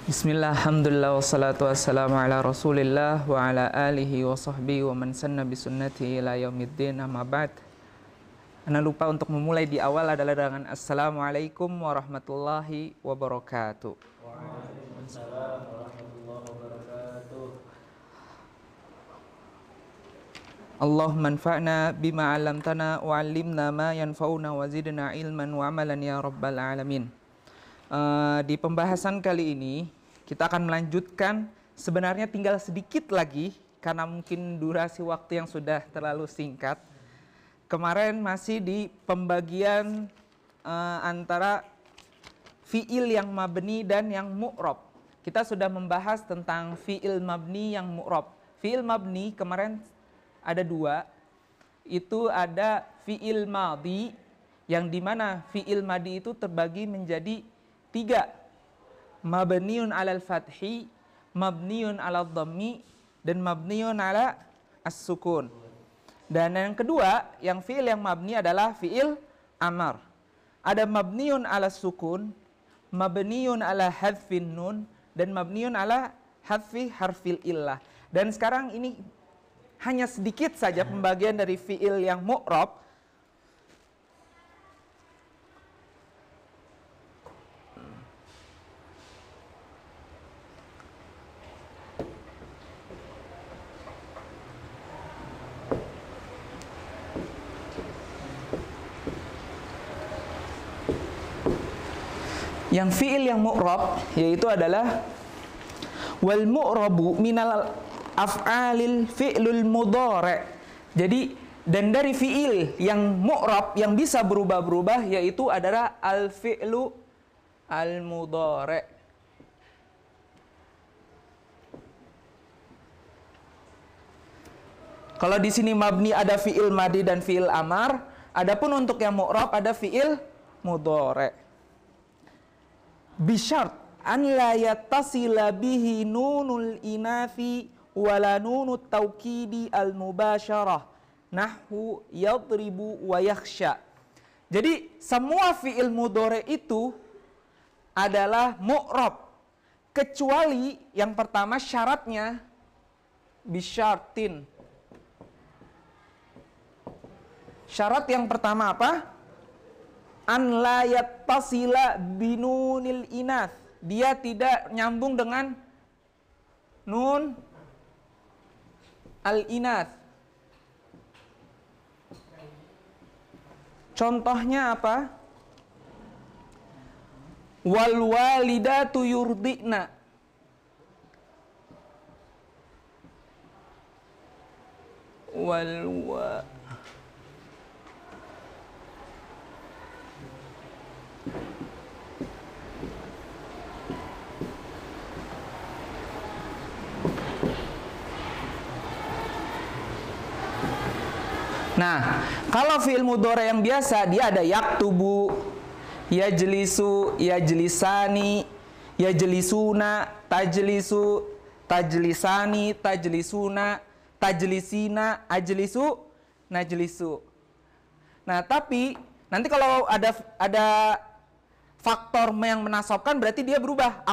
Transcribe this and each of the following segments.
Bismillah, alhamdulillah, wassalatu wassalamu ala rasulillah wa ala alihi wa sahbihi wa man sanna bisunnati ila yaumiddin, amma ba'd. Anda lupa untuk memulai di awal adalah dengan Assalamualaikum warahmatullahi wabarakatuh. Waalaikumsalam warahmatullahi wabarakatuh. Allahumma anfa'na bima 'allamtana wa 'allimna ma yanfa'una wa zidna ilman wa amalan ya rabbal alamin. Di pembahasan kali ini kita akan melanjutkan, sebenarnya tinggal sedikit lagi karena mungkin durasi waktu yang sudah terlalu singkat. Kemarin masih di pembagian antara fi'il yang mabni dan yang mu'rab. Kita sudah membahas tentang fi'il mabni yang mu'rab. Fi'il mabni kemarin ada dua, itu ada fi'il madhi, yang dimana fi'il madhi itu terbagi menjadi tiga: mabniun alal fathi, mabniun alal dhammi, dan mabniun ala as-sukun. Dan yang kedua, yang fi'il yang mabni adalah fi'il amar. Ada mabniun ala sukun, mabniun ala hadfin nun, dan mabniun ala hadfi harfil illah. Dan sekarang ini hanya sedikit saja pembagian dari fi'il yang mu'rab. Yang fi'il yang mu'rab yaitu adalah wal mu'rabu minal af'alil fi'lul mudhari'. Jadi, dan dari fi'il yang mu'rab yang bisa berubah-berubah yaitu adalah al fi'lu al mudhari'. Kalau di sini mabni ada fi'il madi dan fi'il amar, adapun untuk yang mu'rab ada fi'il mudhari'. Bisyart an la yattasila bihi nunul inafi wala nunut taukidi al mubasyarah nahwu yadribu wa yakhsha. Jadi semua fi'il mudhari itu adalah mu'rab kecuali yang pertama syaratnya bisyartin. Syarat yang pertama apa? An la yattasila binunil inath, dia tidak nyambung dengan nun al inath. Contohnya apa? Wal walidatu yurdina. Nah, kalau fi'il mudhari yang biasa dia ada yaktubu, yajlisu, yajlisani, yajlisuna, tajlisu, tajlisani, tajlisuna, tajlisina, ajlisu, najlisu. Nah, tapi nanti kalau ada faktor yang menasabkan berarti dia berubah.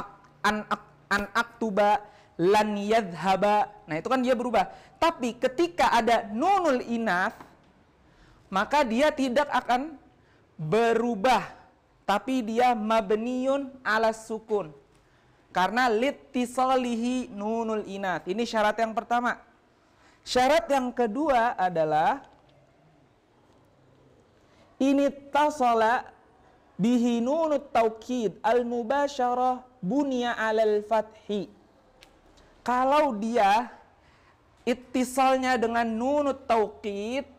An aktuba, lan yadhhaba. Nah, itu kan dia berubah. Tapi ketika ada nunul inath, maka dia tidak akan berubah, tapi dia mabniun ala sukun karena littisalihi nunul inath. Ini syarat yang pertama. Syarat yang kedua adalah ini tasala bihi nunut taukid al mubasyarah bunya alal fathi. Kalau dia ittisalnya dengan nunut taukid,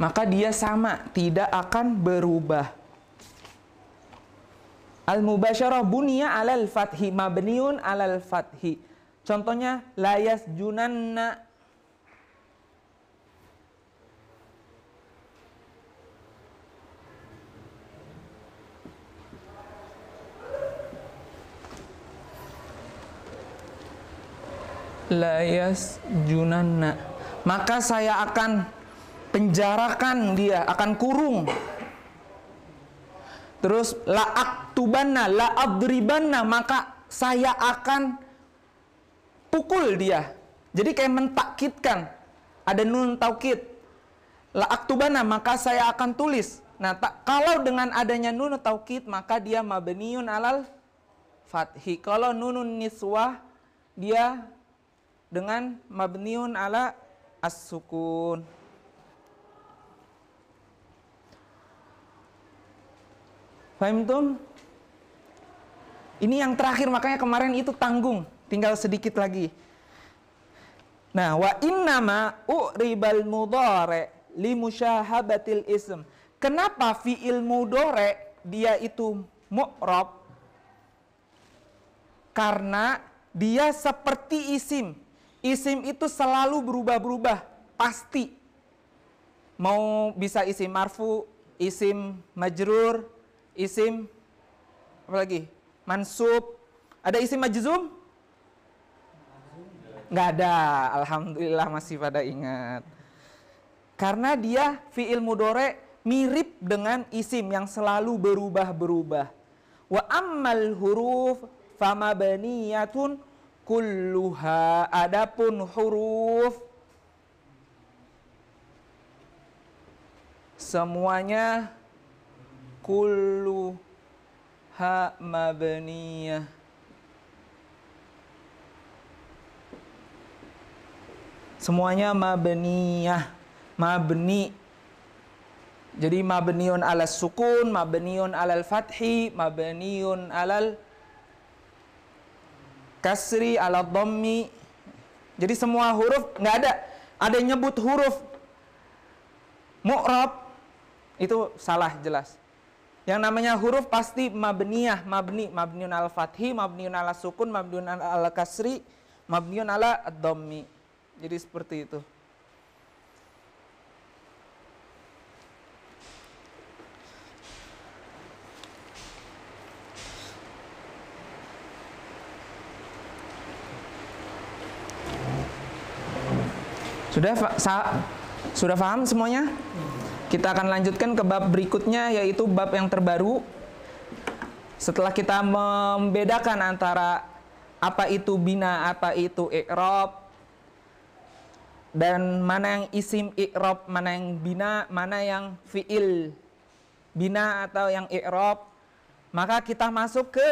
maka dia sama, tidak akan berubah. Al-mubasyarah bunya alal fathi, mabniun alal fathi. Contohnya la yasjunanna. La yasjunanna. Maka saya akan penjarakan dia, akan kurung. Terus la'aktubanna, la'adribanna, maka saya akan pukul dia. Jadi kayak mentakkidkan. Ada nun taukid. La'aktubanna, maka saya akan tulis. Nah, kalau dengan adanya nun taukid, maka dia mabniun alal fathi. Kalau nunun niswah, dia dengan mabniun ala as-sukun. Paham tuh? Ini yang terakhir, makanya kemarin itu tanggung, tinggal sedikit lagi. Nah, wa innama u'ribal mudhari li musyahabatil ism. Kenapa fi'il mudhari dia itu mu'rab? Karena dia seperti isim. Isim itu selalu berubah-berubah, pasti. Mau bisa isim marfu, isim majrur, isim apa lagi? Mansub. Ada isim majzum? Nggak ada. Alhamdulillah masih pada ingat. Karena dia fi'il mudhari mirip dengan isim yang selalu berubah-berubah. Wa ammal huruf famabniyatun kulluha. Adapun huruf semuanya kulluha mabniyah. Semuanya mabniyah, mabni. Jadi mabniun ala sukun, mabniun alal fathi, mabniun alal kasri, ala dhammi. Jadi semua huruf nggak ada. Ada yang nyebut huruf mu'rab, itu salah jelas. Yang namanya huruf pasti mabniyah, mabniun ala fathi, mabniun ala sukun, mabniun ala kasri, mabniun ala dhammi. Jadi seperti itu. Sudah paham semuanya? Kita akan lanjutkan ke bab berikutnya, yaitu bab yang terbaru. Setelah kita membedakan antara apa itu bina, apa itu i'rab, dan mana yang isim i'rab, mana yang bina, mana yang fi'il bina atau yang i'rab, maka kita masuk ke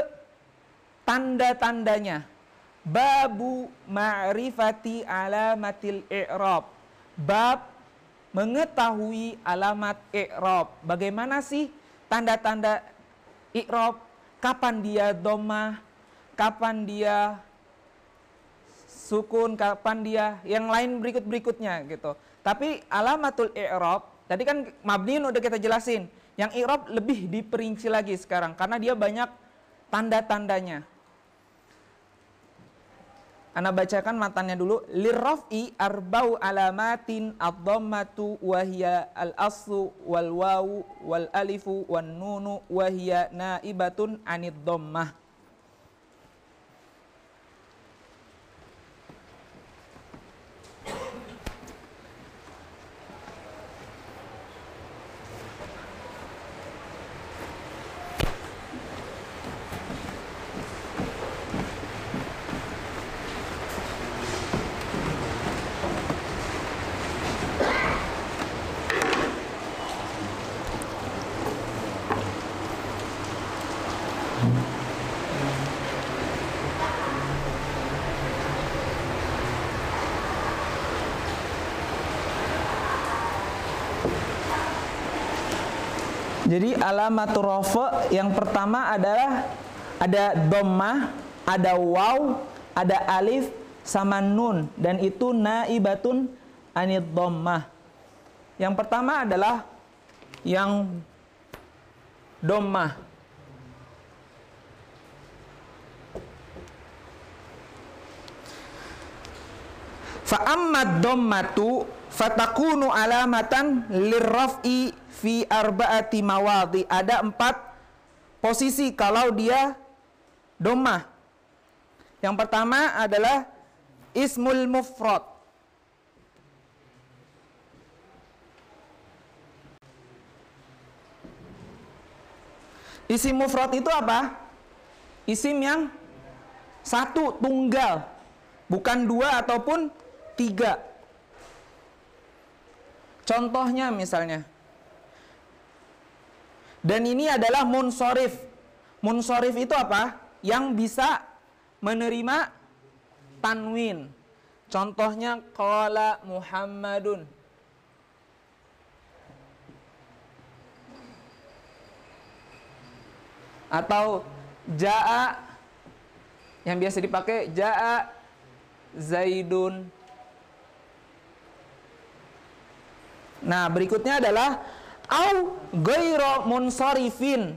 tanda-tandanya. Babu ma'rifati alamatil i'rab. Bab mengetahui alamat i'rab. Bagaimana sih tanda-tanda i'rab? Kapan dia dhammah, kapan dia sukun, kapan dia yang lain berikutnya gitu. Tapi alamatul i'rab, tadi kan mabniun udah kita jelasin. Yang i'rab lebih diperinci lagi sekarang karena dia banyak tanda-tandanya. Ana bacakan matannya dulu. Lirraf'i arba'u alamatin ad-dhammatu wa hiya al-aslu wal wawu wal alifu wan nunu wa hiya naibatun 'anid dhammah. Jadi alamatul rafa yang pertama adalah ada dhammah, ada waw, ada alif sama nun, dan itu naibatun anid dhammah. Yang pertama adalah yang dhammah. Fa amma dhammatu fatakunu alamatan lirraf'i fi arba'ati mawadhi. Ada 4 posisi kalau dia dhammah. Yang pertama adalah ismul mufrad. Isim mufrad itu apa? Isim yang satu, tunggal, bukan dua ataupun tiga. Contohnya misalnya, dan ini adalah munsorif. Munsorif itu apa? Yang bisa menerima tanwin. Contohnya qala Muhammadun. Atau jaa, yang biasa dipakai jaa Zaidun. Nah, berikutnya adalah au ghairu munsharifin.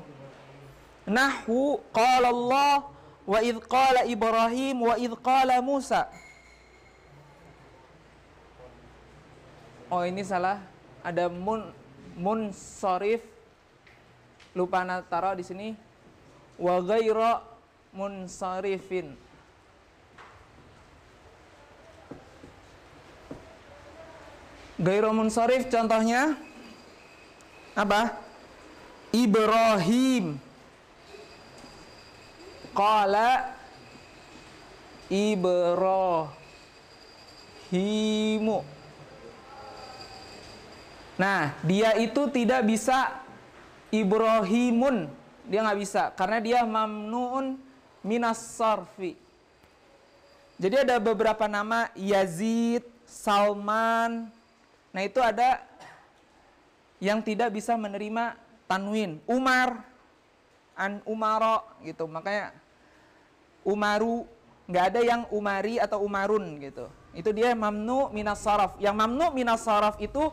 Nahwu qala Allah wa idh qala Ibrahim wa idh qala Musa. Oh, ini salah. Ada munsharif. Lupa taruh di sini. Wa ghairu munsharifin. Ghairu munsharif contohnya apa? Ibrahim. Qala Ibrahimu. Nah, dia itu tidak bisa Ibrahimun. Dia nggak bisa karena dia mamnuun minas sarfi. Jadi ada beberapa nama Yazid, Salman. Nah, itu ada yang tidak bisa menerima tanwin. Umar, an umaro gitu. Makanya Umaru, nggak ada yang Umari atau Umarun gitu. Itu dia mamnu minas saraf. Yang mamnu minas saraf itu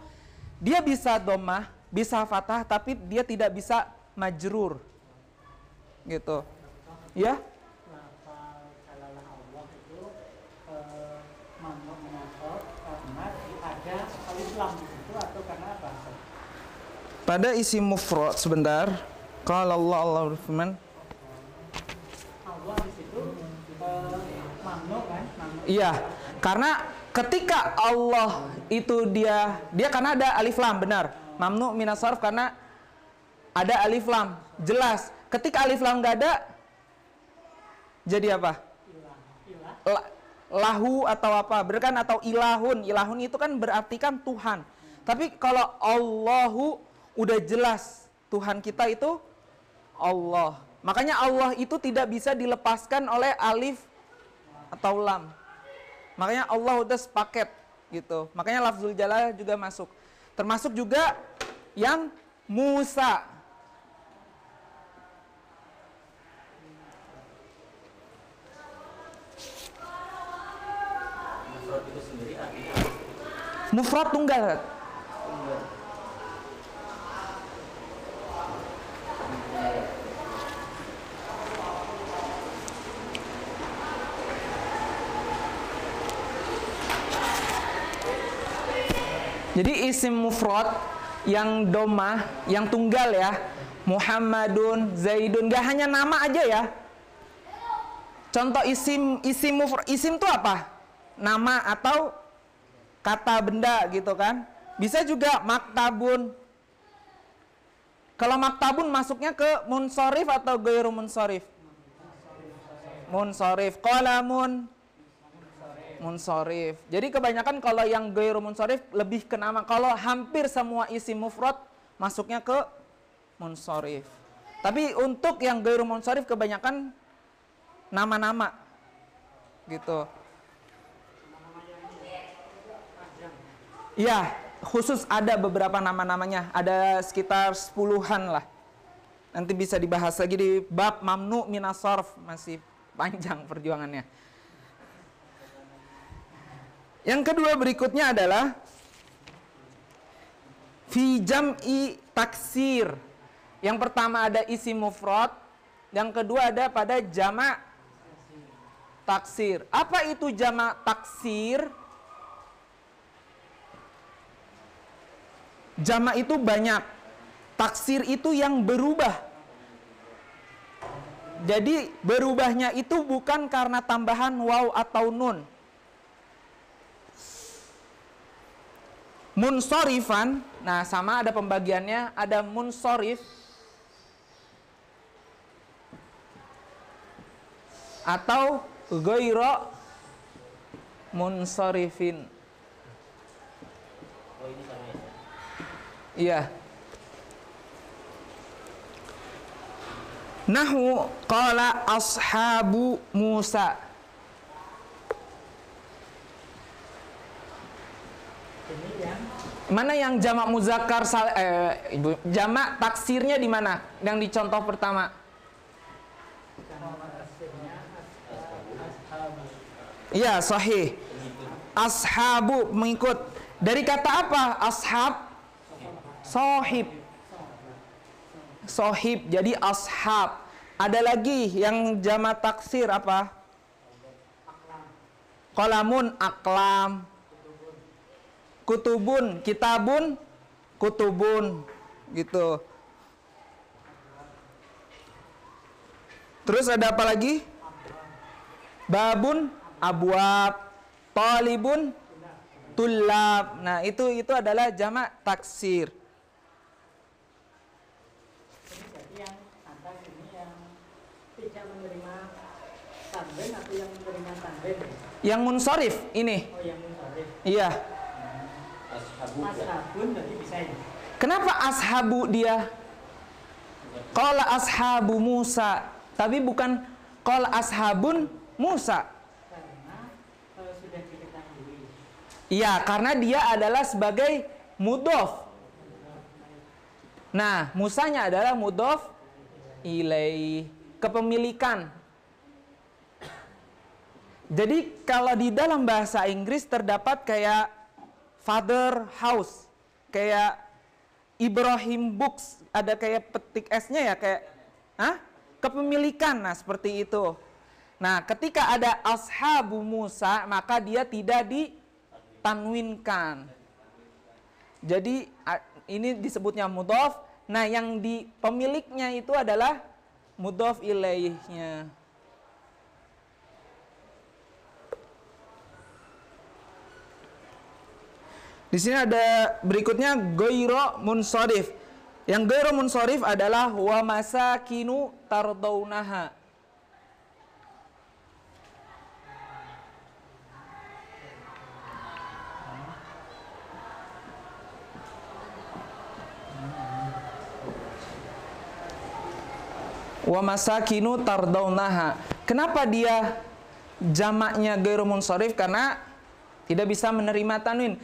dia bisa dhammah, bisa fathah, tapi dia tidak bisa majrur. Gitu. Ya? Lafal kalalah Allah itu mamnu minasab karena ada alif lam di situ atau karena apa? Pada isim mufrad sebentar. Qala Allah berfirman. Allah di situ mamnu kan? Mamnu. Iya, karena ketika Allah itu dia karena ada alif lam, benar. Mamnu minas sarf karena ada alif lam, jelas. Ketika alif lam nggak ada, jadi apa? Lahu atau apa? Berkan atau ilahun. Ilahun itu kan berarti kan Tuhan. Tapi kalau Allahu udah jelas Tuhan kita itu Allah. Makanya Allah itu tidak bisa dilepaskan oleh alif atau lam. Makanya Allah udah sepaket gitu. Makanya lafzul jalalah juga masuk. Termasuk juga yang Musa. Mufrad itu sendiri artinya Mufrad tunggal. tunggal. Jadi isim mufrad yang domah, yang tunggal ya, Muhammadun, Zaidun, gak hanya nama aja ya. Contoh isim mufrad, isim itu apa? Nama atau kata benda gitu kan. Bisa juga maktabun. Kalau maktabun masuknya ke munsorif atau ghairu munsorif? Munsorif. Qalamun munsorif. Jadi kebanyakan kalau yang ghairu munsorif lebih ke nama. Kalau hampir semua isim mufrad masuknya ke munsorif. Tapi untuk yang ghairu munsorif kebanyakan nama-nama gitu. Iya, khusus ada beberapa nama-namanya. Ada sekitar 10-an lah. Nanti bisa dibahas lagi di bab mamnu minas sarf, masih panjang perjuangannya. Yang kedua berikutnya adalah fi jam'i taksir. Yang pertama ada isim mufrad, yang kedua ada pada jama' taksir. Apa itu jama' taksir? Jama' itu banyak. Taksir itu yang berubah. Jadi berubahnya itu bukan karena tambahan waw atau nun. Munsorifan, nah sama ada pembagiannya, ada munsorif atau ghairu munsharifin. Oh ini sama ya. Iya. Nahu qala ashabu Musa. Ini yang Mana yang jamak muzakkar jamak taksirnya di mana? Yang di contoh pertama. nama aslinya ashabu. Iya, sahih. Ashabu mengikut. Dari kata apa? Ashab. Sohib. Sohib. Jadi ashab. Ada lagi yang jamak taksir apa? Qalamun, aklam. Kutubun, kitabun, kutubun, gitu. Terus ada apa lagi? Babun, abwab, talibun, tulab. Nah, itu adalah jamak taksir. Ini jadi yang atas ini yang tidak menerima tanwin atau yang menerima tanwin. Yang munsharif ini. Oh yang munsharif. Iya. Ashabun berarti bisa ini. Kenapa ashabu dia? Qala ashabu Musa, tapi bukan qala ashabun Musa. Karena sudah diketahui. Iya, karena dia adalah sebagai mudhof. Nah, Musanya adalah mudhof ilaih, kepemilikan. Jadi kalau di dalam bahasa Inggris terdapat kayak father house, kayak Ibrahim books, ada kayak petik S-nya ya, kayak kepemilikan. Nah, seperti itu. Nah, ketika ada ashabu Musa, maka dia tidak ditanwinkan. Jadi ini disebutnya mudhof. Nah, yang di pemiliknya itu adalah mudhof ilaihnya. Di sini ada berikutnya ghairu munsharif. Yang ghairu munsharif adalah wa masakinu tardaunaha. Wa masakinu tardaunaha. Kenapa dia jamaknya ghairu munsharif? Karena tidak bisa menerima tanwin.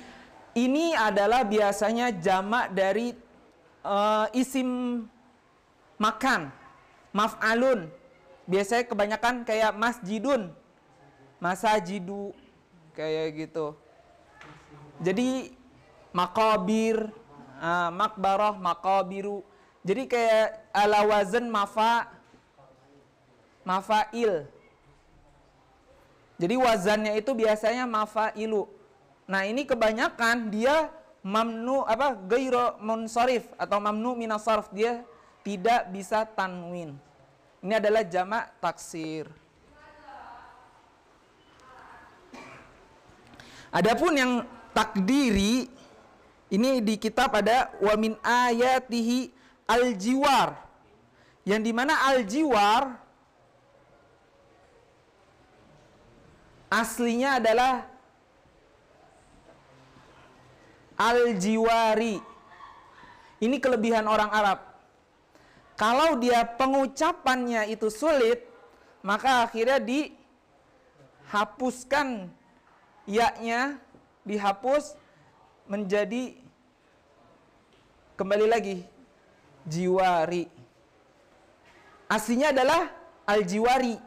Ini adalah biasanya jamak dari isim makan, maf'alun. Biasanya kebanyakan kayak masjidun, masajidu, kayak gitu. Jadi makabir, makbarah, makabiru. Jadi kayak ala wazan mafa'il. Jadi wazannya itu biasanya mafa'ilu. Nah, ini kebanyakan dia ghairu munsharif atau mamnu minas sarf, dia tidak bisa tanwin. Ini adalah jamak taksir. Adapun yang takdiri, ini di kitab ada wa min ayatihi al-jiwar. Yang dimana al-jiwar aslinya adalah al-jiwari. Ini kelebihan orang Arab. Kalau dia pengucapannya itu sulit, maka akhirnya dihapuskan ya-nya, dihapus menjadi kembali lagi jiwari. Aslinya adalah al-jiwari.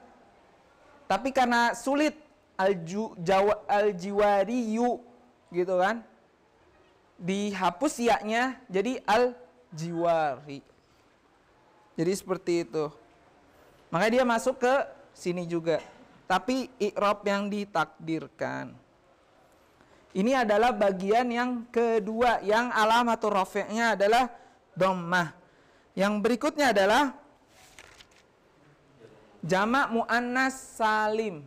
Tapi karena sulit al-jiwariyu gitu kan, dihapus ya-nya jadi al-jiwari. Jadi seperti itu. Makanya dia masuk ke sini juga. Tapi i'rab yang ditakdirkan. Ini adalah bagian yang kedua, yang alamatul rafi'nya adalah dhammah. Yang berikutnya adalah jamak muannas salim.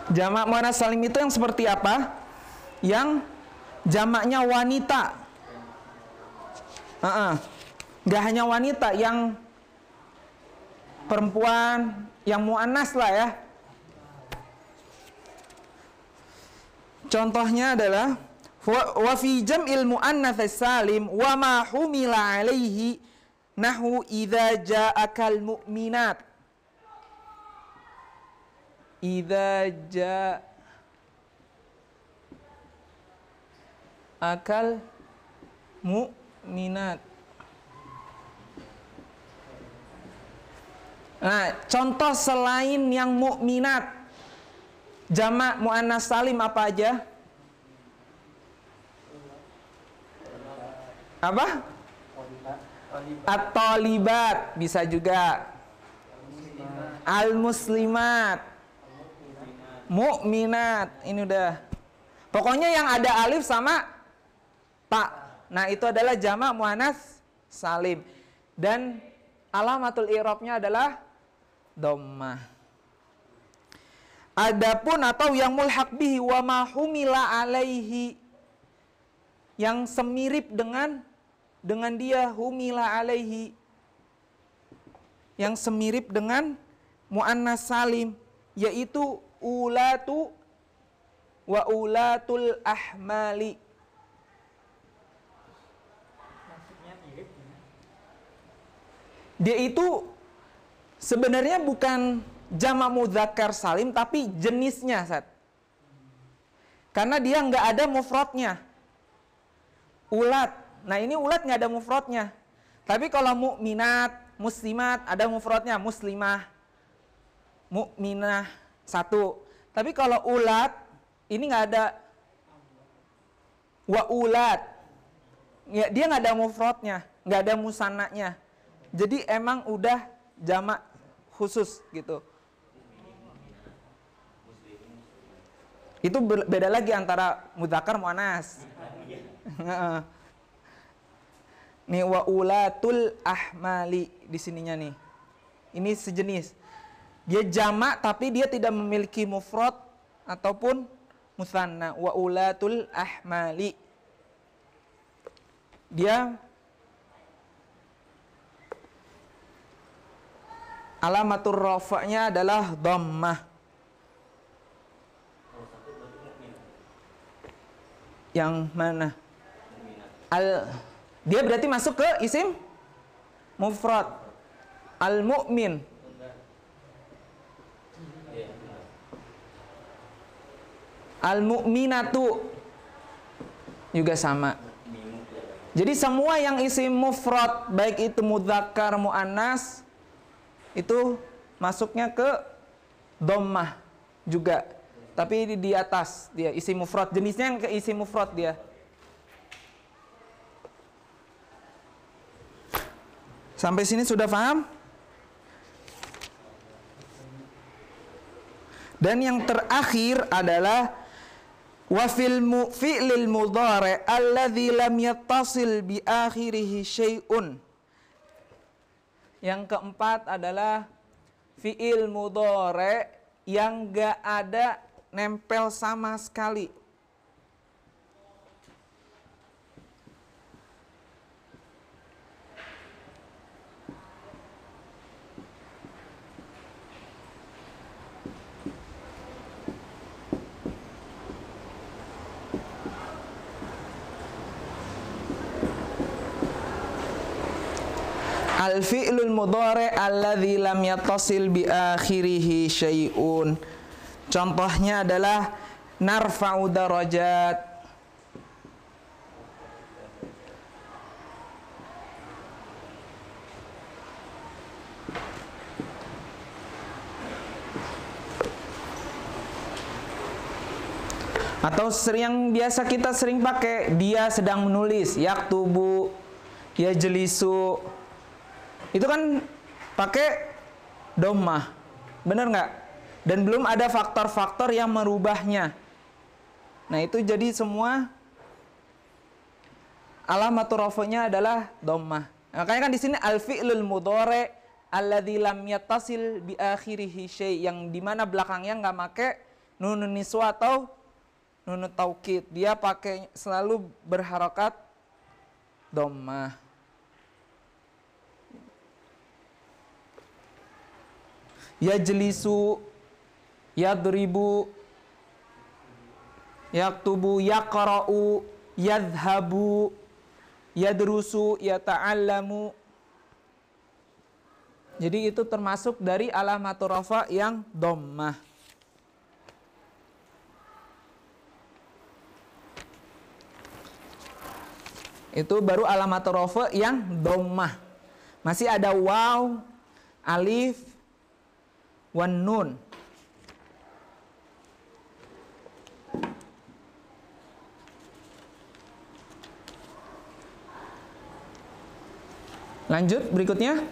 Jamak muannas salim itu yang seperti apa? yang jamaknya wanita. Nggak hanya wanita, yang perempuan, yang muannas lah ya. Contohnya adalah wa fi jam'il muannats salim wa ma humila alaihi nahu idza ja'akal mu'minat. Idza ja'akal mu'minat. Nah, contoh selain yang mukminat, jamak muannas salim apa aja? Apa? At-thalibat, bisa juga. Al-muslimat, mukminat, ini udah. Pokoknya yang ada alif sama ta. Nah, itu adalah jamak muannas salim. Dan alamatul i'rabnya adalah dhammah. Adapun atau yang mulhaq bihi wa ma humila alaihi, yang semirip dengan dia, humila alaihi, yang semirip dengan muannas salim, yaitu ulatu wa ulatul ahmali. Maksudnya mirip ya. Dia itu sebenarnya bukan jamak mudzakkar salim, tapi jenisnya, Sat. Karena dia nggak ada mufradnya. Ulat. Nah, ini ulat nggak ada mufradnya. Tapi kalau mukminat, muslimat ada mufradnya, muslimah, mukminah, satu. Tapi kalau ulat ini nggak ada wa ulat. Ya, dia nggak ada mufradnya, nggak ada musannanya. Jadi emang udah jamak khusus gitu. Itu beda lagi antara mudzakkar muannas. Nih wa ulatul ahmali di sininya nih. Ini sejenis. Dia jamak tapi dia tidak memiliki mufrad ataupun musanna. Wa ulatul ahmali. Dia alamatur rafa'nya adalah dhammah. Yang mana? Dia berarti masuk ke isim mufrad. Al-mu'min. Al-mu'minatu juga sama. Jadi semua yang isim mufrad, baik itu mudzakkar muannas, itu masuknya ke dhammah juga. Tapi di atas dia isim mufrad, jenisnya yang ke isim mufrad dia. Sampai sini sudah paham? Dan yang terakhir adalah wa fil fi'lil mudhari' alladzi lam yattasil bi akhirih syai'un. Yang keempat adalah fi'il mudhari' yang enggak ada nempel sama sekali. Al-fi'lul mudhari' alladzi lam yattasil bi akhirih syai'un. Contohnya adalah narfa'u darajat. Atau yang biasa kita sering pakai, dia sedang menulis, yaktubu, yajlisu. Itu kan pakai dhammah. Benar nggak? Dan belum ada faktor-faktor yang merubahnya. Nah, itu jadi semua alamatur rafa'nya adalah dhammah. Makanya kan di sini al-fi'lul mudhari' alladzi lam yattasil bi akhirih syai', yang di mana belakangnya nggak make nunun niswa atau nun taukid. Dia pakai selalu berharokat dhammah. Yajlisu, yadribu, yaktubu, yaqra'u, yadhhabu, yadrusu, yata'allamu. Jadi itu termasuk dari alamatur rafa yang dhammah. Itu baru alamatur rafa yang dhammah. Masih ada waw, alif, wan nun. Lanjut berikutnya.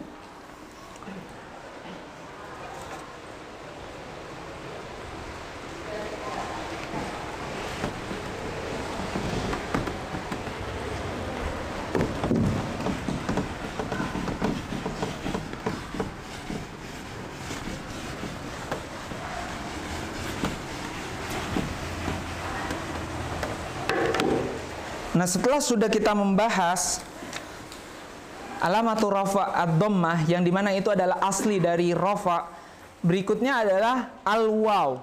Nah, setelah sudah kita membahas alamatur rafa ad-dhammah yang dimana itu adalah asli dari rafa, berikutnya adalah al-waw.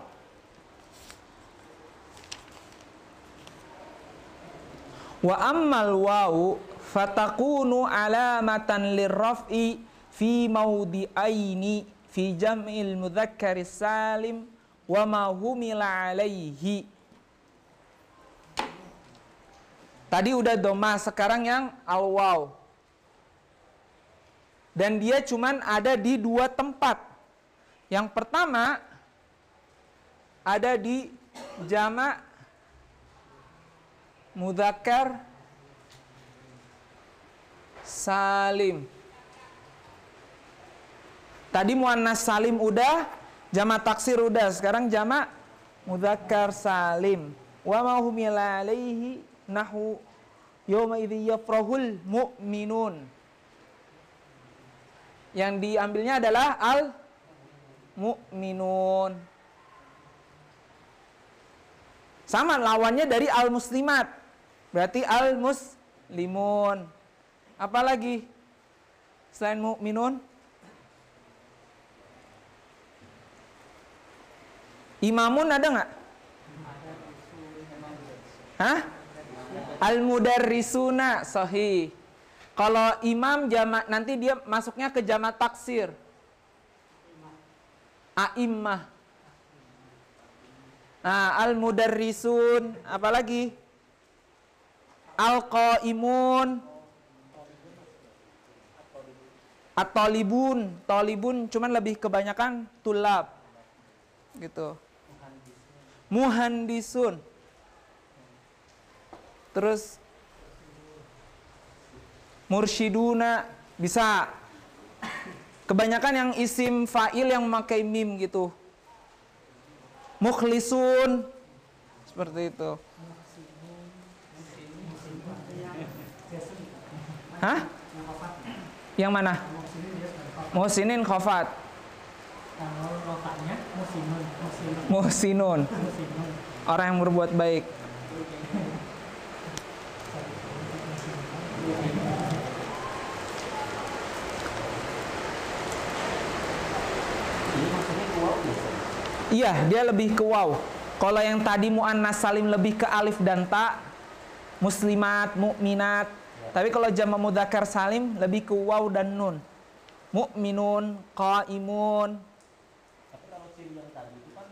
Wa ammal waw fatakunu alamatan lirraf'i fi mawdi'aini fi jam'il mudzakkaris salim wa ma humila alaihi. Tadi udah dhammah, sekarang yang al-waw. Dan dia cuman ada di dua tempat. Yang pertama ada di jamak mudzakkar salim. Tadi muannas salim udah, jamak taksir udah, sekarang jamak mudzakkar salim. Wa ma humila alaihi nahu yawma idzi yafrahul mu'minun. Yang diambilnya adalah al-mu'minun. Sama lawannya dari al-muslimat. Berarti al-muslimun. Apalagi selain mu'minun? Imamun ada nggak? Hah? Al-mudarrisuna, sahih. Kalau imam jamak, nanti dia masuknya ke jamak taksir. A'immah. Nah, al-mudarrisun, apalagi? Al-qaimun. At-talibun. Talibun cuman lebih kebanyakan tulab. Gitu. Muhandisun. Terus mursyiduna, bisa. Kebanyakan yang isim fa'il yang memakai mim gitu. Mukhlisun, seperti itu. Hah? Yang mana? Muhsinin khafat. Kalau rofaknya musinun. Muhsinun. Orang yang berbuat baik. Ini maksudnya ke waw bisa? Iya, dia lebih ke waw. Kalau yang tadi muannas salim lebih ke alif dan ta, muslimat, mukminat. Tapi kalau jamak mudzakkar salim lebih ke waw dan nun. Mukminun, qaimun. Tapi kalau ciri yang tadi itu kan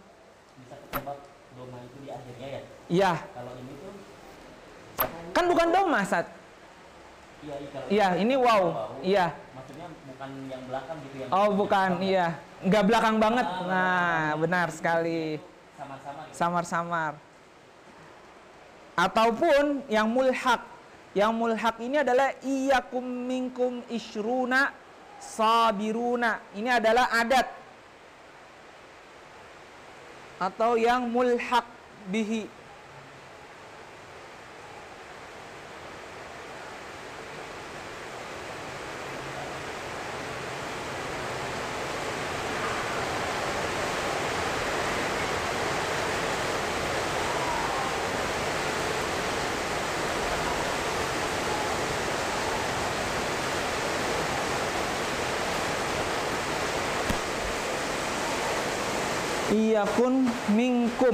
bisa ketebak doma itu di akhirnya ya. Iya, Kalau ini tuh kan bukan dhammah, Sat. iya, kalau Iya, ini waw. Iya. Maksudnya bukan yang belakang gitu yang Oh, bukan, iya. Nggak belakang banget. Ah, Nah, benar sekali. sama-sama gitu. Samar-samar. Ataupun yang mulhaq. Yang mulhaq ini adalah iyyakum minkum isyruna sabiruna. Ini adalah adat. Atau yang mulhaq bihi. Iyakun minkum.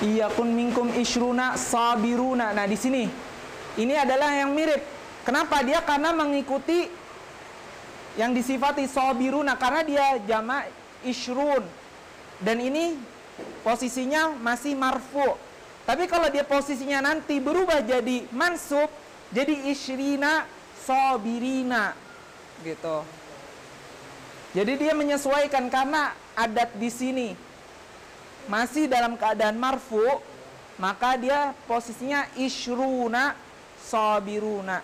Iyakun minkum isyruna sabiruna. Nah, di sini ini adalah yang mirip. Kenapa dia? Karena mengikuti yang disifati sabiruna, karena dia jamak isyrun. Dan ini posisinya masih marfu. Tapi kalau dia posisinya nanti berubah jadi mansub, jadi isyrina sabirina gitu. Jadi dia menyesuaikan karena adat di sini masih dalam keadaan marfu, maka dia posisinya isyruna sabiruna.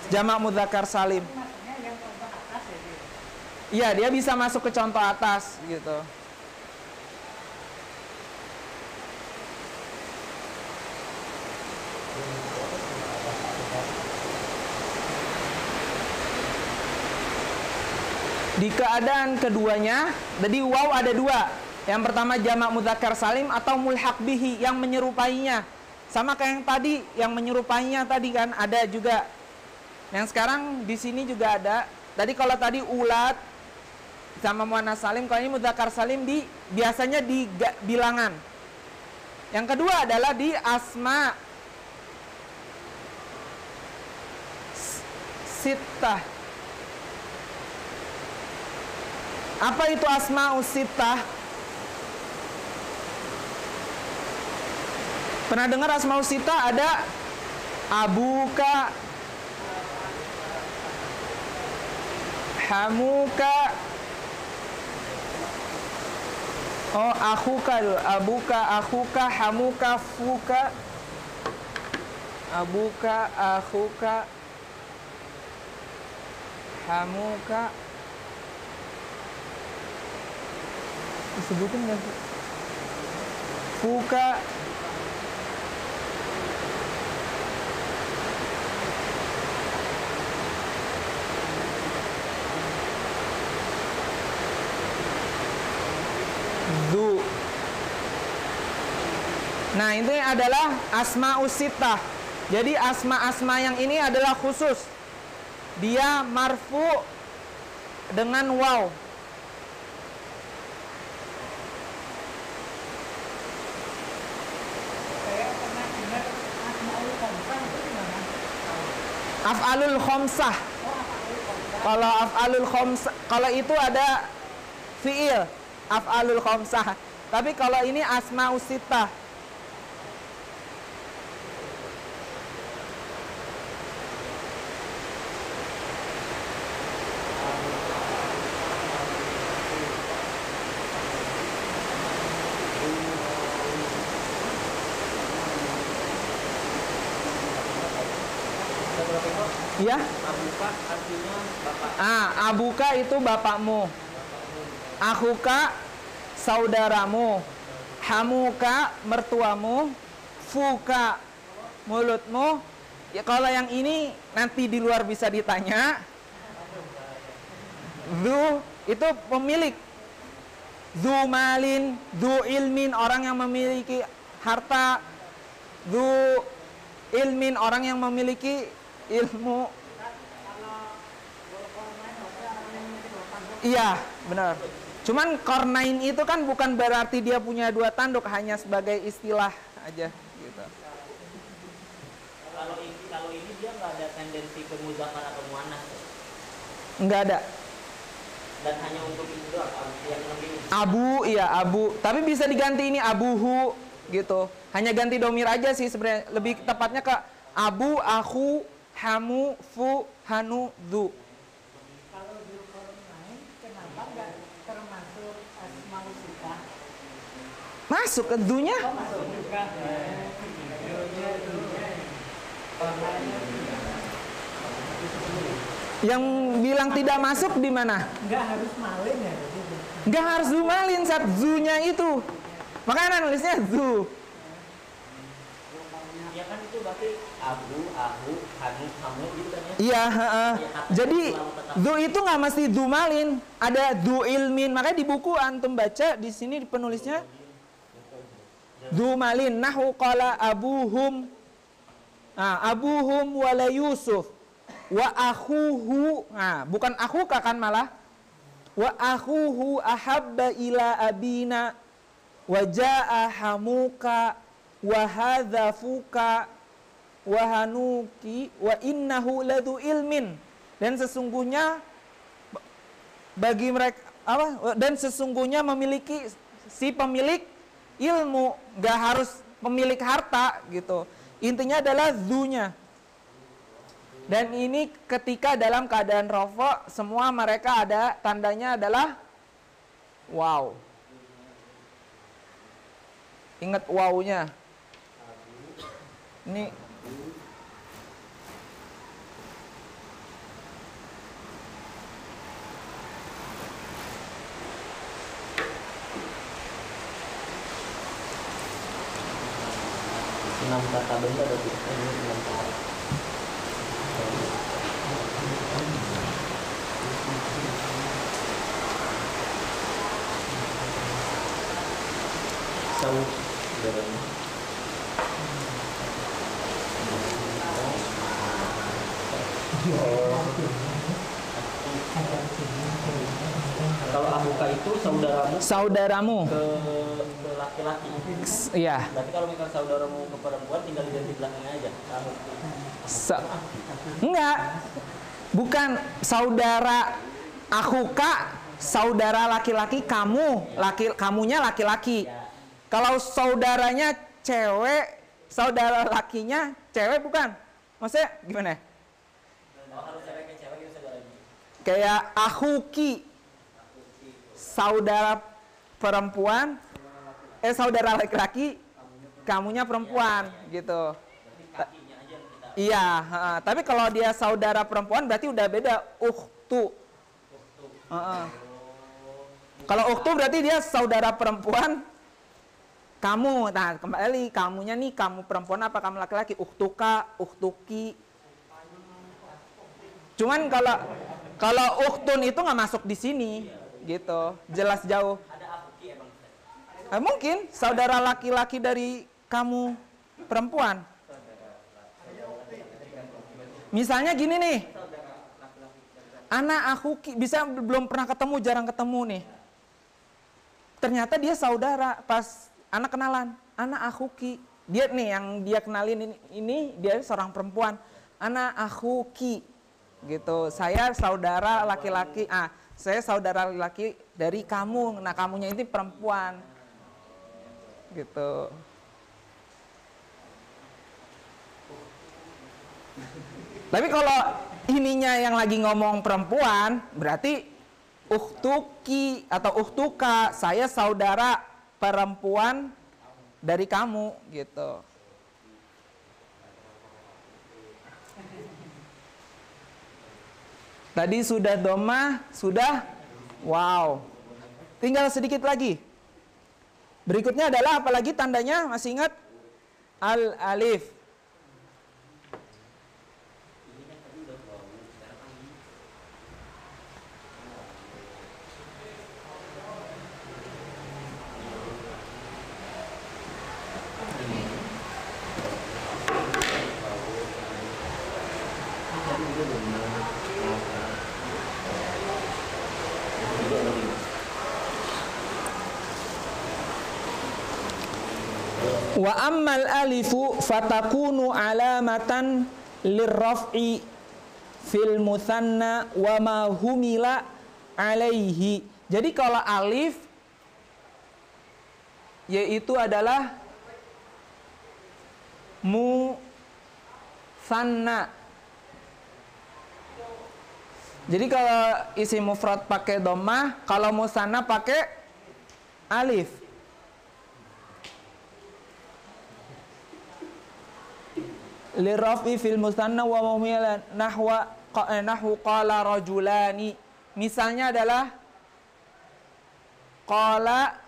Jamak mudzakkar salim. Iya, dia bisa masuk ke contoh atas gitu. Di keadaan keduanya, jadi waw ada dua. Yang pertama jamak mudzakkar salim atau mulhaq bihi yang menyerupainya. Sama kayak yang tadi, yang menyerupainya tadi kan ada juga. Yang sekarang di sini juga ada. Tadi kalau tadi ulat sama muannas salim, kalau ini mudzakkar salim biasanya di bilangan. Yang kedua adalah di asma sittah. Apa itu asma'us sittah? Pernah dengar asma'us sittah? Ada abuka, hamuka, oh akhuka dulu, abuka, akhuka, hamuka, fuka, abuka, akhuka, hamuka. Disebutin nggak sih? Fuka, zu. Nah, ini adalah asma'us sittah. Jadi asma-asma yang ini adalah khusus. Dia marfu dengan waw. Af'alul khomsah. Kalau af'alul khomsah, kalau itu ada fi'il af'alul khomsah. Tapi kalau ini asma'us sittah. Ya? Abuka artinya bapak. Abuka itu bapakmu. Akhuka saudaramu. Hamuka mertuamu. Fuka mulutmu. Ya, kalau yang ini nanti di luar bisa ditanya. Zu itu pemilik. Zu malin, zu ilmin, orang yang memiliki harta. Zu ilmin, orang yang memiliki ilmu. Iya, benar. Cuman kornain itu kan bukan berarti dia punya dua tanduk, hanya sebagai istilah aja gitu. Kalau ini dia nggak ada tendensi ke muzakkar atau muannas. Nggak ada. Dan hanya untuk itu doang yang lebih. Abu, iya abu. Tapi bisa diganti ini abuhu gitu. Hanya ganti domir aja sih sebenarnya. Lebih tepatnya ke abu, aku, hamu, fu, hanu, zu. Kalau Dzulqarnain kenapa nggak termasuk asmaul sittah? Masuk ke zunya. Oh, masuk juga. Yang bilang tidak masuk di mana? Nggak harus malin ya. Nggak harus zu malin saat zunya itu. Makanya nulisnya zu. Ya kan itu berarti abu, ahu, hanu, hamu gitu kan ya. Iya, jadi zu itu nggak mesti zu malin, ada zu ilmin. Makanya di buku antum baca di sini penulisnya zu malin. Nahu qala abuhum. Abuhum wala Yusuf. wa akhuhu. Nah, bukan akhuka kan malah. Wa akhuhu ahabba ila abina wa jaa hamuka wa hadzafuka wa hanuki wa innahu ladu ilmin. Dan sesungguhnya bagi mereka apa? Dan sesungguhnya memiliki si pemilik ilmu, nggak harus pemilik harta gitu. Intinya adalah zunya. Dan ini ketika dalam keadaan rafa, semua mereka ada tandanya adalah wow. Ingat wownya. Ini enam kata benda ada di ini 6 kata. Saudaranya. Kalau ahuka itu saudaramu ke laki-laki. iya. Berarti kalau misalnya saudaramu ke perempuan tinggal diganti belakangnya aja. Enggak. Bukan saudara ahuka, saudara laki-laki kamu, kamunya laki-laki. Kalau saudaranya cewek, saudara lakinya cewek bukan? Maksudnya gimana? Harus cewek ke cewek gitu saudaranya. Kayak ahuki, saudara perempuan, saudara laki-laki, kamunya perempuan gitu. Iya, tapi kalau dia saudara perempuan berarti udah beda, ukhtu. Kalau ukhtu berarti dia saudara perempuan kamu. Nah, kembali kamunya nih, kamu perempuan apa kamu laki-laki? Ukhtuka, ukhtuki. Cuman kalau ukhtun itu nggak masuk di sini gitu. Jelas jauh. Ada ahuki emang. Mungkin saudara laki-laki dari kamu perempuan. Misalnya gini nih, anak aku bisa belum pernah ketemu, jarang ketemu nih. Ternyata dia saudara pas anak kenalan, anak akhuki. Dia nih yang dia kenalin ini dia seorang perempuan, anak akhuki gitu. Saya saudara laki-laki, saya saudara laki-laki dari kamu. Nah, kamunya ini perempuan. Gitu. Tapi kalau ininya yang lagi ngomong perempuan, berarti ukhtuki atau ukhtuka, saya saudara perempuan dari kamu gitu. Tadi sudah domah, sudah wow. Tinggal sedikit lagi. Berikutnya adalah apalagi tandanya, masih ingat? Al-alif. Wa ammal alifu fatakunu alamatan lirraf'i fil muthanna wa ma humila alaihi. Jadi kalau alif yaitu adalah musanna. Jadi kalau isim mufrad pakai dhammah, kalau musanna pakai alif. Lirafi fil musanna wa mumila nahwu qala rajulani. Misalnya adalah qala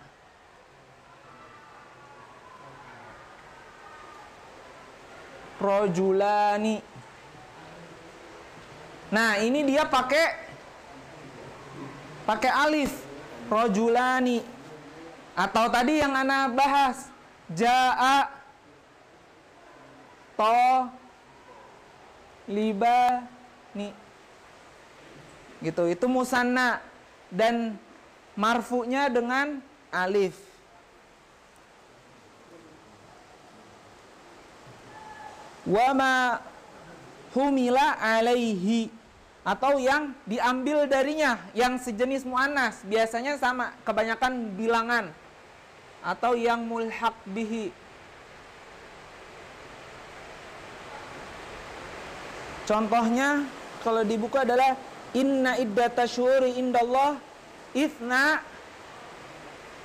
rajulani. Nah, ini dia pakai alif rajulani. Atau tadi yang ana bahas jaa to liba nih. Gitu, itu musanna dan marfu'nya dengan alif. Wa ma humila alaihi, atau yang diambil darinya, yang sejenis muannas, biasanya sama, kebanyakan bilangan, atau yang mulhaq bihi. Contohnya kalau di buku adalah inna iddata syuhuri indallah itsna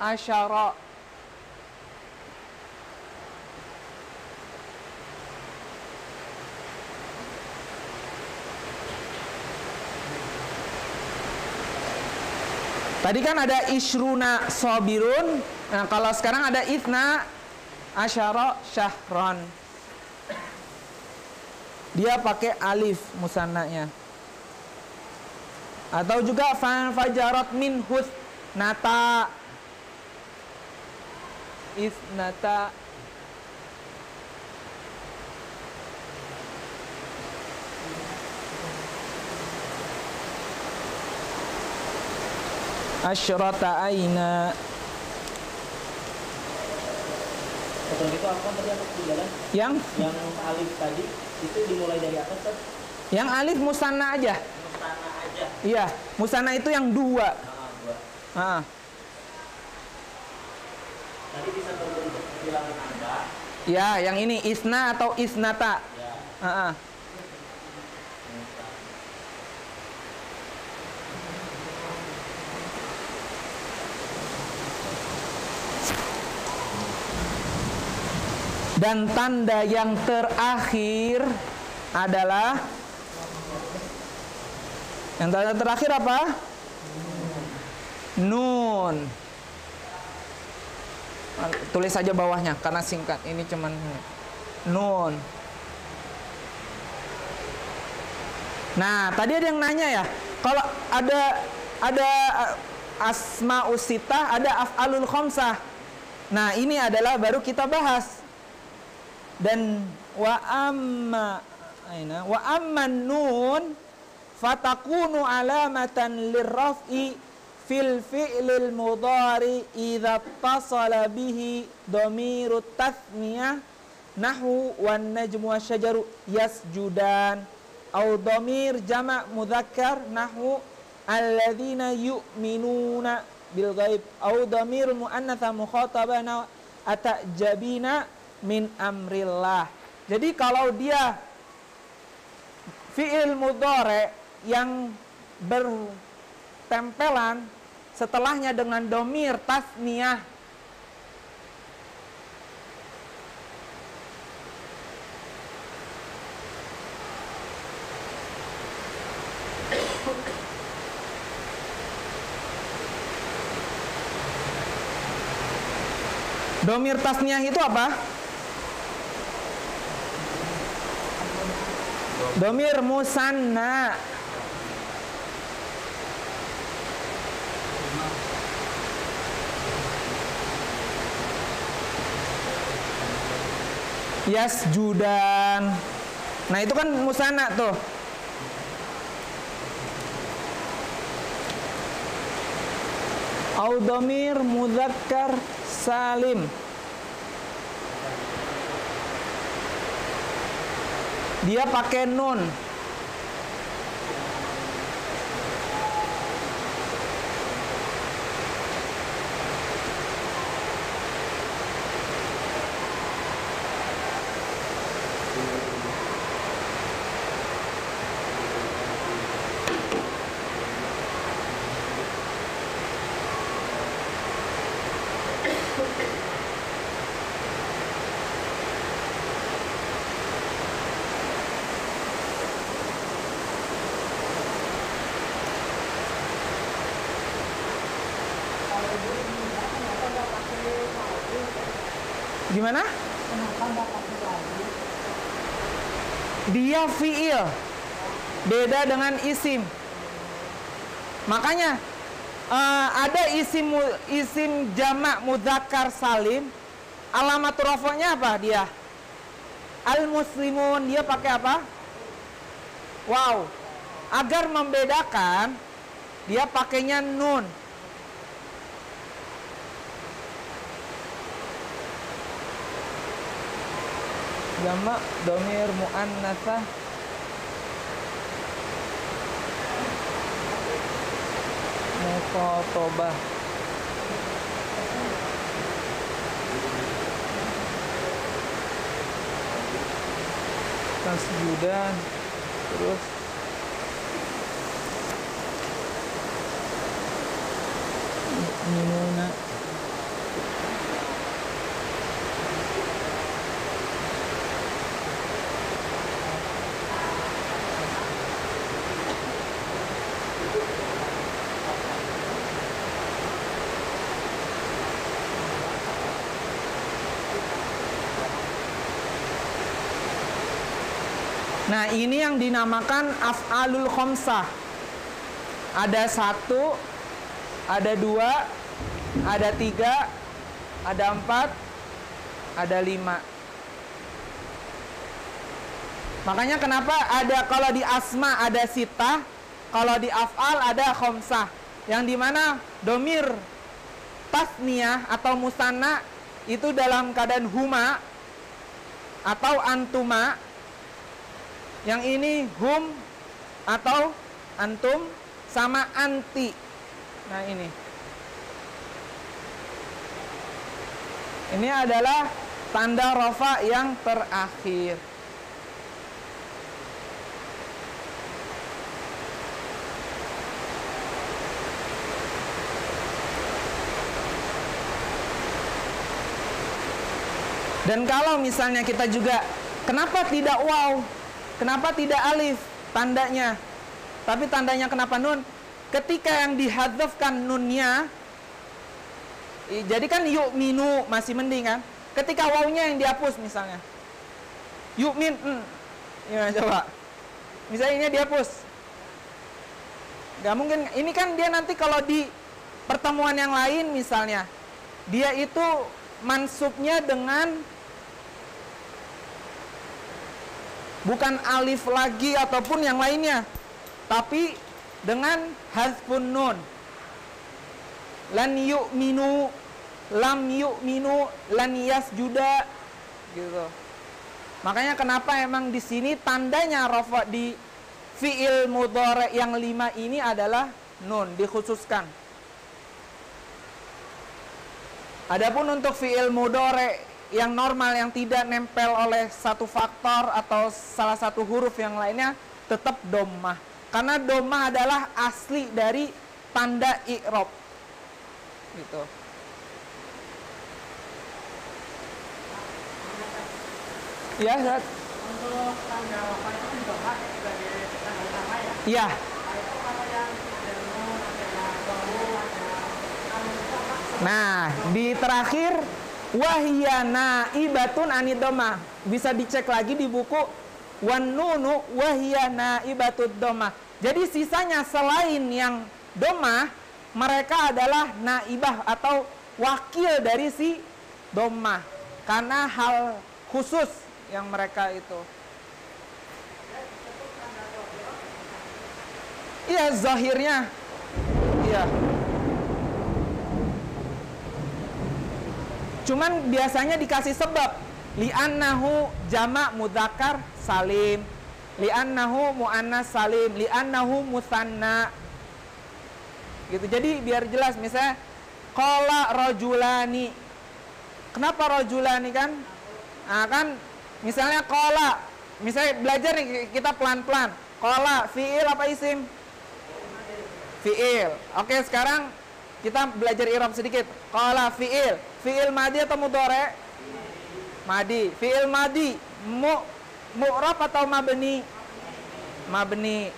asyara. Tadi kan ada isruna sabirun. Nah, kalau sekarang ada itsna asyara syahron. Dia pakai alif musannanya. Atau juga fajarat min husnata. Isnata. Asyrata aina. Betul gitu apa tadi aku jalan? Yang alif tadi itu dimulai dari atas kan? Yang alif musanna aja. Musanna aja. Iya, musanna itu yang dua. Dua. Tadi bisa berbentuk bilangan angka. Ya, yang ini isna atau isnata. Ya. Dan tanda yang terakhir adalah apa? Nun. Tulis saja bawahnya karena singkat. Ini cuman nun. Nah, tadi ada yang nanya ya. Kalau ada asmaus sitah, ada af'alul khamsah. Nah, ini adalah baru kita bahas. Dan wa amman nun fatakunu alamatan lirraf'i fil fi'lil mudhari idza tasala bihi dhamirut tathniyah nahwu wan najmu wasyajaru yasjudan au dhamir jama' mudzakkar nahwu alladzina yu'minuna bil ghaib au dhamir muannatsa mukhatabana atajabina min amrillah. Jadi kalau dia fi'il mudhari yang bertempelan setelahnya dengan dhamir tasniyah, dhamir tasniyah itu apa? Dhamir musanna. Yasjudan. Nah, itu kan musanna tuh. Au dhamir mudzakkar salim. Dia pakai nun. Gimana? Dia fi'il, beda dengan isim. Makanya ada isim jamak mudzakkar salim, alamat rafa'nya apa dia? Al muslimun, dia pakai apa? Wow. agar membedakan dia pakainya nun. Jamak domir muannatsah mukhatabah. Tasjudan, terus minuna. Nah, ini yang dinamakan af'alul khamsah. Ada 1, ada 2, ada 3, ada 4, ada 5. Makanya kenapa ada, kalau di asma ada sitah, kalau di af'al ada khamsah. Yang dimana domir tasniyah atau musanna itu dalam keadaan huma atau antuma. Yang ini hum atau antum sama anti. Nah, ini adalah tanda rafa yang terakhir. Dan kalau misalnya kita juga, kenapa tidak waw? Kenapa tidak alif tandanya? Tapi tandanya kenapa nun? Ketika yang dihadzafkan nunnya, jadi kan yu'minu masih mending kan? Ketika wawnya yang dihapus misalnya, yu'min, gimana coba? Misalnya ini dihapus, gak mungkin. Ini kan dia nanti kalau di pertemuan yang lain misalnya, dia itu mansubnya dengan bukan alif lagi ataupun yang lainnya, tapi dengan hazfun nun. Lan yu'minu, lam yu'minu, lan yasjuda, gitu. Makanya kenapa emang di sini tandanya rafa di fi'il mudhari yang 5 ini adalah nun, dikhususkan. Adapun untuk fi'il mudhari yang normal, yang tidak nempel oleh satu faktor atau salah satu huruf yang lainnya, tetap dhammah. Karena dhammah adalah asli dari tanda i'rab. Gitu. Ya, Zat. Untuk tanda rafa itu kan dhammah sebagai tanda utama ya? Iya. Nah, itu kalau yang ada nun, ada wawu, ada alif itu apa? Nah, di terakhir wahia naibatun anid dhammah. Bisa dicek lagi di buku wan nunu wahia naibatud dhammah. Jadi sisanya selain yang dhammah, mereka adalah naibah atau wakil dari si dhammah. Karena hal khusus yang mereka itu. Iya, zahirnya. Iya. Cuman biasanya dikasih sebab, li'annahu jamak mudzakkar salim, li'annahu muannas salim, li'annahu musanna. Gitu. Jadi biar jelas, misalnya qala rajulani. Kenapa rajulani kan? Nah, kan misalnya qala, misalnya belajar nih kita pelan-pelan. Qala fi'il apa isim? Fi'il. Oke, sekarang kita belajar i'rab sedikit. Qala fi'il. Fi'il madi atau mudhari? Madi. Fi'il madi mu'rab atau mabni? Mabni.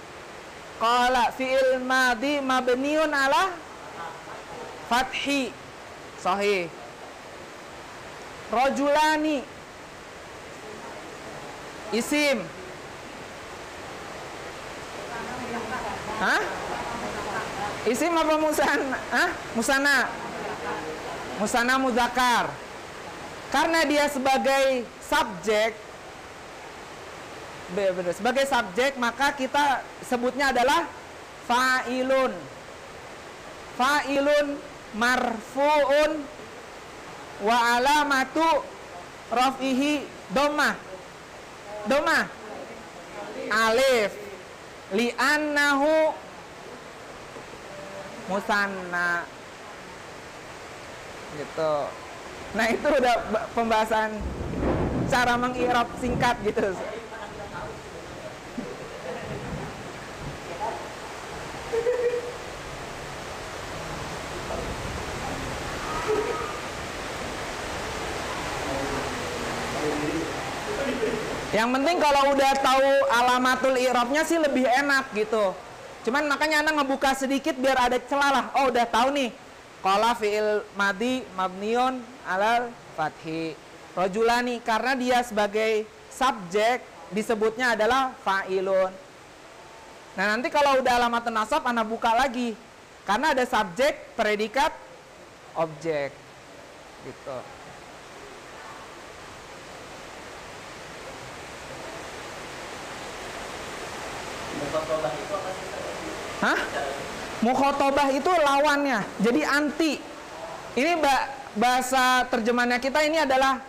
Qala fi'il madi mabniun ala fathi. Sahih. Rajulani isim. Hah? Isim apa musanna? Hah? Musanna. Musanna mudzakkar. Karena dia sebagai subjek, sebagai subjek, maka kita sebutnya adalah fa'ilun. Fa'ilun marfu'un wa alamatu raf'ihi dhammah. Dhammah alif li'annahu musanna gitu. Nah, itu udah pembahasan cara mengi'rab singkat gitu. Yang penting kalau udah tahu alamatul i'rabnya sih lebih enak gitu. Cuman makanya Anda ngebuka sedikit biar ada celah lah. Oh, udah tahu nih. Qala fi'il madi mabniun alal fathi. Rajulani, karena dia sebagai subjek disebutnya adalah fa'ilun. Nah, nanti kalau udah alamat nasab Anda buka lagi. Karena ada subjek, predikat, objek. Gitu. Mukhotobah itu apa sih? Hah? Mukhotobah itu lawannya. Jadi anti. Ini bahasa terjemahannya kita ini adalah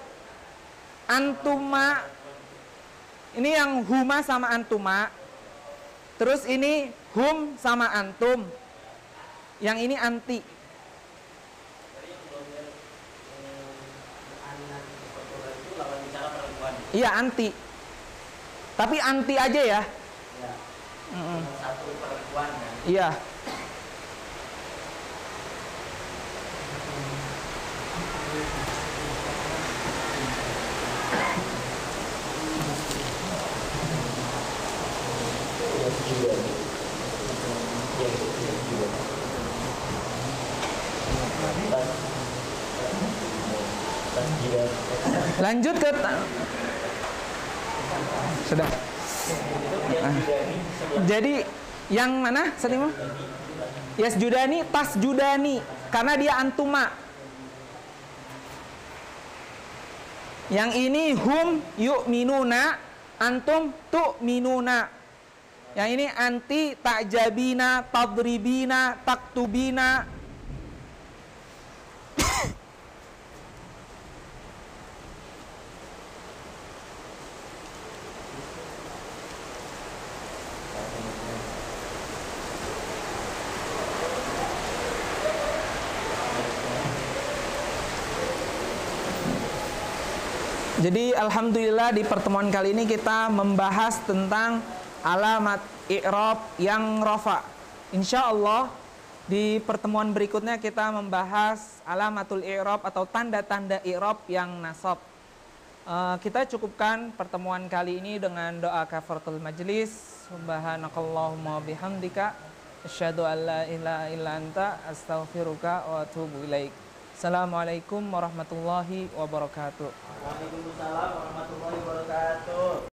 antuma. Ini yang huma sama antuma. Terus ini hum sama antum. Yang ini anti. Iya, anti. Tapi anti aja ya. Satu perempuan kan? Iya. Lanjut ke sudah. Jadi yang mana Satimu? Yasjudani, tasjudani, karena dia antuma. Yang ini hum yu'minuna, antum tu'minuna. Yang ini anti ta'jabina, tadribina, taktubina. Jadi alhamdulillah di pertemuan kali ini kita membahas tentang alamat i'rab yang rafa. Insya Allah di pertemuan berikutnya kita membahas alamatul i'rab atau tanda-tanda i'rab yang nasab. Kita cukupkan pertemuan kali ini dengan doa kafaratul majlis. Subhanakallahumma bihamdika asyhadu an la ilaha illa anta astaghfiruka wa atubu ilaik. Assalamualaikum warahmatullahi wabarakatuh. Waalaikumsalam warahmatullahi wabarakatuh.